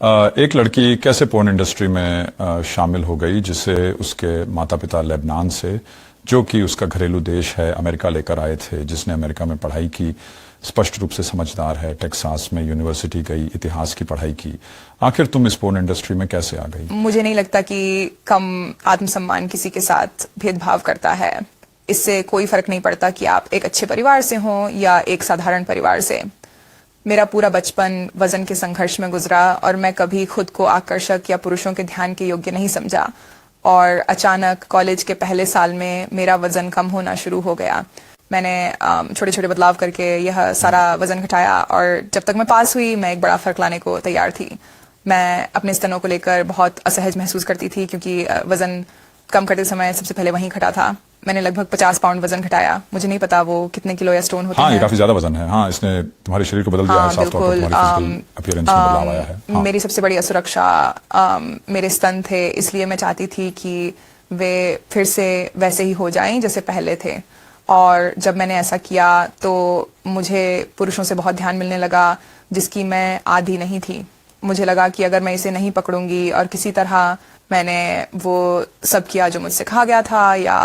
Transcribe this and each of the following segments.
एक लड़की कैसे पोर्न इंडस्ट्री में शामिल हो गई जिसे उसके माता पिता लेबनान से, जो कि उसका घरेलू देश है, अमेरिका लेकर आए थे, जिसने अमेरिका में पढ़ाई की, स्पष्ट रूप से समझदार है, टेक्सास में यूनिवर्सिटी गई, इतिहास की पढ़ाई की। आखिर तुम इस पोर्न इंडस्ट्री में कैसे आ गई? मुझे नहीं लगता कि कम आत्मसम्मान किसी के साथ भेदभाव करता है। इससे कोई फर्क नहीं पड़ता कि आप एक अच्छे परिवार से हो या एक साधारण परिवार से। मेरा पूरा बचपन वजन के संघर्ष में गुजरा और मैं कभी खुद को आकर्षक या पुरुषों के ध्यान के योग्य नहीं समझा। और अचानक कॉलेज के पहले साल में मेरा वजन कम होना शुरू हो गया। मैंने छोटे छोटे बदलाव करके यह सारा वजन घटाया और जब तक मैं पास हुई मैं एक बड़ा फर्क लाने को तैयार थी। मैं अपने स्तनों को लेकर बहुत असहज महसूस करती थी क्योंकि वजन कम करते समय सबसे पहले वहीं घटा था। मैंने लगभग 50 पाउंड वजन घटाया। मुझे नहीं पता वो कितने किलो या स्टोन होते हैं। ये काफी ज्यादा वजन है। हाँ, इसने तुम्हारे शरीर को बदल दिया है, साफ तौर पर तुम्हारी फिजिकल अपीयरेंस में बदलाव आया है। हाँ। मेरी सबसे बड़ी असुरक्षा मेरे स्तन थे, इसलिए मैं चाहती थी कि वे फिर से वैसे ही हो जाएं जैसे पहले थे। और जब मैंने ऐसा किया तो मुझे पुरुषों से बहुत ध्यान मिलने लगा, जिसकी मैं आदी नहीं थी। मुझे लगा कि अगर मैं इसे नहीं पकड़ूंगी और किसी तरह मैंने वो सब किया जो मुझसे कहा गया था या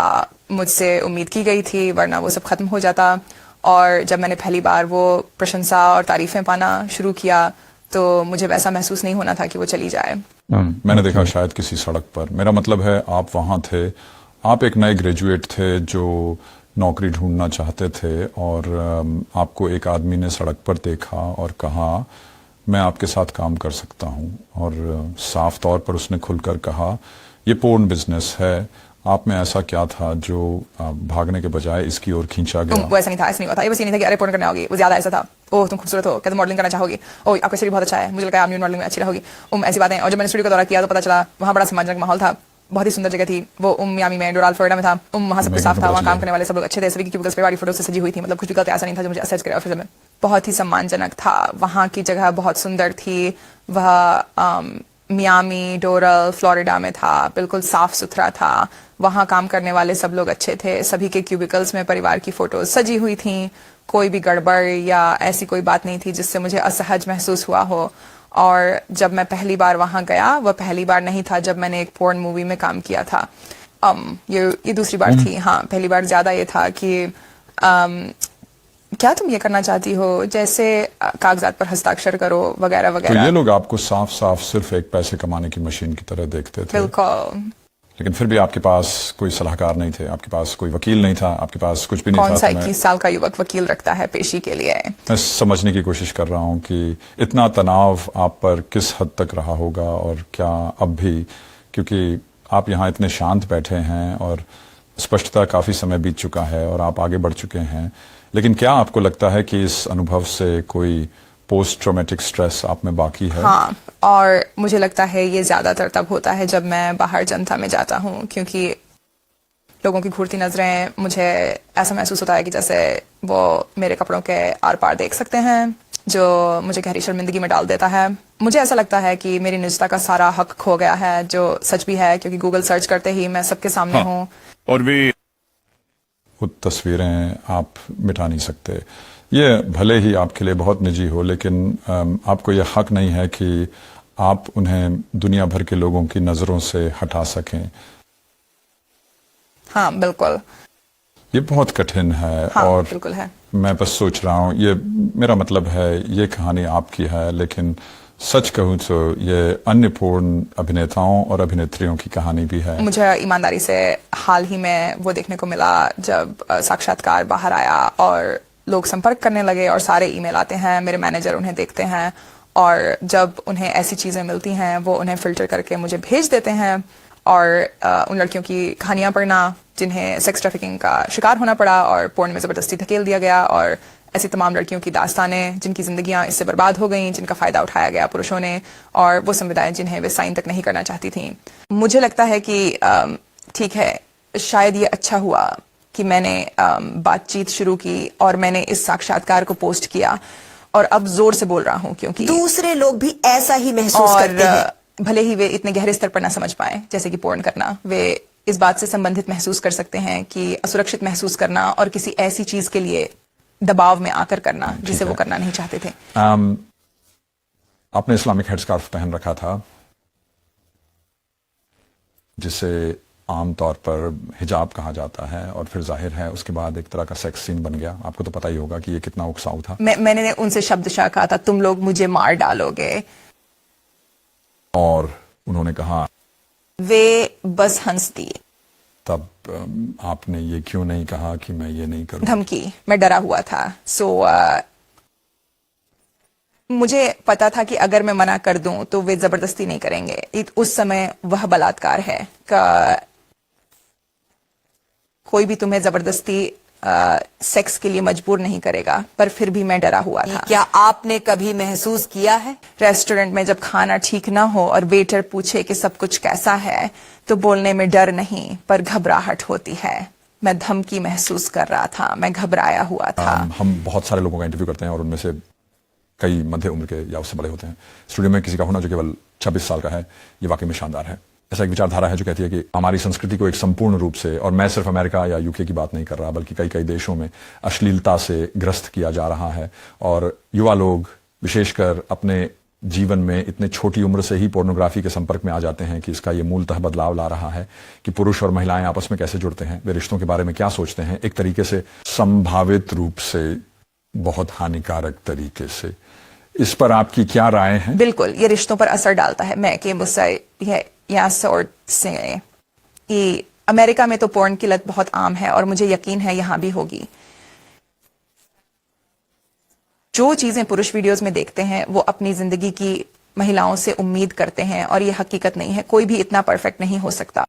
मुझसे उम्मीद की गई थी, वरना वो सब खत्म हो जाता। और जब मैंने पहली बार वो प्रशंसा और तारीफें पाना शुरू किया तो मुझे वैसा महसूस नहीं होना था कि वो चली जाए। मैंने देखा शायद किसी सड़क पर, मेरा मतलब है आप वहां थे, आप एक नए ग्रेजुएट थे जो नौकरी ढूंढना चाहते थे और आपको एक आदमी ने सड़क पर देखा और कहा मैं आपके साथ काम कर सकता हूं। और साफ तौर पर उसने खुलकर कहा ये पोर्न बिजनेस है। आप में ऐसा क्या था जो भागने के बजाय इसकी ओर खींचा गया? वो ऐसा नहीं था, ऐसा नहीं हुआ था। ये बस ये नहीं था कि अरे पोर्न करने आओगी, वो ज्यादा ऐसा था ओह तुम खूबसूरत हो, क्या तुम मॉडलिंग करना चाहोगी, ओह आपका शरीर बहुत अच्छा है, मुझे लगा आप मॉडलिंग में अच्छी रहोगी, ऐसी बातें। और जब मैंने स्टूडियो का दौरा किया तो पता चला वहाँ बड़ा सम्मानजनक माहौल था, बहुत ही सुंदर जगह थी वो। मियामी में, डोराल फ्लोरिडा में था। वहाँ सब कुछ साफ था, वहाँ काम करने वाले सब लोग अच्छे थे, सभी की क्यूबिकल्स पे बड़ी फोटो से सजी हुई थी। मतलब कुछ भी गलत ऐसा नहीं था जो मुझे असेस करे ऑफिस में। बहुत ही सम्मानजनक था। वहाँ की जगह बहुत सुंदर थी। वह मियामी, डोरल, फ्लोरिडा में था, बिल्कुल साफ सुथरा था। वहाँ काम करने वाले सब लोग अच्छे थे, सभी के क्यूबिकल्स में परिवार की फोटोज सजी हुई थी। कोई भी गड़बड़ या ऐसी कोई बात नहीं थी जिससे मुझे असहज महसूस हुआ हो। और जब मैं पहली बार वहां गया, वह पहली बार नहीं था जब मैंने एक पोर्न मूवी में काम किया था। ये दूसरी बार थी। हाँ, पहली बार ज्यादा ये था कि क्या तुम ये करना चाहती हो, जैसे कागजात पर हस्ताक्षर करो वगैरह वगैरह। तो ये लोग आपको साफ साफ सिर्फ एक पैसे कमाने की मशीन की तरह देखते थे। बिल्कुल। लेकिन फिर भी आपके पास कोई सलाहकार नहीं थे, आपके पास कोई वकील नहीं था, आपके पास कुछ भी नहीं था। कौन सा 21 साल का युवक वकील रखता है पेशी के लिए? मैं समझने की कोशिश कर रहा हूँ कि इतना तनाव आप पर किस हद तक रहा होगा और क्या अब भी, क्योंकि आप यहाँ इतने शांत बैठे हैं और स्पष्टता काफी समय बीत चुका है और आप आगे बढ़ चुके हैं, लेकिन क्या आपको लगता है कि इस अनुभव से कोई पोस्ट ट्रॉमेटिक स्ट्रेस आप में बाकी है? हाँ, और मुझे लगता है ये ज्यादातर तब होता है जब मैं बाहर जनता में जाता हूँ, क्योंकि लोगों की घूरती नजरें, मुझे ऐसा महसूस होता है कि जैसे वो मेरे कपड़ों के आर पार देख सकते हैं, जो मुझे गहरी शर्मिंदगी में डाल देता है। मुझे ऐसा लगता है कि मेरी निजता का सारा हक खो गया है, जो सच भी है क्योंकि गूगल सर्च करते ही मैं सबके सामने हूँ। और भी वो तस्वीरें आप मिटा नहीं सकते। ये भले ही आपके लिए बहुत निजी हो, लेकिन आपको ये हक नहीं है कि आप उन्हें दुनिया भर के लोगों की नजरों से हटा सकें। हाँ बिल्कुल, ये बहुत कठिन है। हाँ, और बिल्कुल है। मैं बस सोच रहा हूँ, ये मेरा मतलब है ये कहानी आपकी है, लेकिन सच कहूँ तो ये अन्य पोर्न अभिनेताओं और अभिनेत्रियों की कहानी भी है। मुझे ईमानदारी से हाल ही में वो देखने को मिला जब साक्षात्कार बाहर आया और लोग संपर्क करने लगे और सारे ईमेल आते हैं, मेरे मैनेजर उन्हें देखते हैं और जब उन्हें ऐसी चीजें मिलती हैं वो उन्हें फिल्टर करके मुझे भेज देते हैं। और उन लड़कियों की कहानियां पढ़ना जिन्हें सेक्स ट्रैफिकिंग का शिकार होना पड़ा और पोर्न में जबरदस्ती धकेल दिया गया, और ऐसी तमाम लड़कियों की दास्तानें जिनकी जिंदगियां इससे बर्बाद हो गई, जिनका फायदा उठाया गया पुरुषों ने, और वो संविदाएं जिन्हें वे साइन तक नहीं करना चाहती थी। मुझे लगता है कि ठीक है, शायद ये अच्छा हुआ कि मैंने बातचीत शुरू की और मैंने इस साक्षात्कार को पोस्ट किया और अब जोर से बोल रहा हूँ, क्योंकि दूसरे लोग भी ऐसा ही महसूस करते हैं। भले ही वे इतने गहरे स्तर पर ना समझ पाए, जैसे कि पोर्न करना, वे इस बात से संबंधित महसूस कर सकते हैं कि असुरक्षित महसूस करना और किसी ऐसी चीज के लिए दबाव में आकर करना जिसे वो करना नहीं चाहते थे। आपने इस्लामिक हेडस्कार्फ पहन रखा था, जिसे आमतौर पर हिजाब कहा जाता है, और फिर जाहिर है उसके बाद एक तरह का सेक्स सीन बन गया। आपको तो पता ही होगा कि ये कितना उकसाऊ था। मैंने उनसे शब्दशः कहा था, तुम लोग मुझे मार डालोगे, और उन्होंने कहा, वे बस हंस दिए। तब आपने ये क्यों नहीं कहा कि मैं ये नहीं करूं? धमकी, मैं डरा हुआ था। मुझे पता था कि अगर मैं मना कर दूं तो वे जबरदस्ती नहीं करेंगे। उस समय वह बलात्कार है का कोई भी तुम्हें जबरदस्ती सेक्स के लिए मजबूर नहीं करेगा, पर फिर भी मैं डरा हुआ था। क्या आपने कभी महसूस किया है रेस्टोरेंट में जब खाना ठीक ना हो और वेटर पूछे कि सब कुछ कैसा है, तो बोलने में डर नहीं पर घबराहट होती है। मैं धमकी महसूस कर रहा था, मैं घबराया हुआ था। हम बहुत सारे लोगों का इंटरव्यू करते हैं और उनमें से कई मध्य उम्र के या उससे बड़े होते हैं। स्टूडियो में किसी का होना जो केवल 26 साल का है, ये वाकई में शानदार है। ऐसा एक विचारधारा है जो कहती है कि हमारी संस्कृति को एक संपूर्ण रूप से, और मैं सिर्फ अमेरिका या यूके की बात नहीं कर रहा, बल्कि कई कई देशों में अश्लीलता से ग्रस्त किया जा रहा है, और युवा लोग विशेषकर अपने जीवन में इतने छोटी उम्र से ही पोर्नोग्राफी के संपर्क में आ जाते हैं कि इसका ये मूलतः बदलाव ला रहा है कि पुरुष और महिलाएं आपस में कैसे जुड़ते हैं, वे रिश्तों के बारे में क्या सोचते हैं, एक तरीके से संभावित रूप से बहुत हानिकारक तरीके से। इस पर आपकी क्या राय है? बिल्कुल, ये रिश्तों पर असर डालता है। मैं कि मुझसे यहाँ से ये अमेरिका में तो पोर्न की लत बहुत आम है और मुझे यकीन है यहाँ भी होगी। जो चीजें पुरुष वीडियोस में देखते हैं वो अपनी जिंदगी की महिलाओं से उम्मीद करते हैं, और ये हकीकत नहीं है। कोई भी इतना परफेक्ट नहीं हो सकता।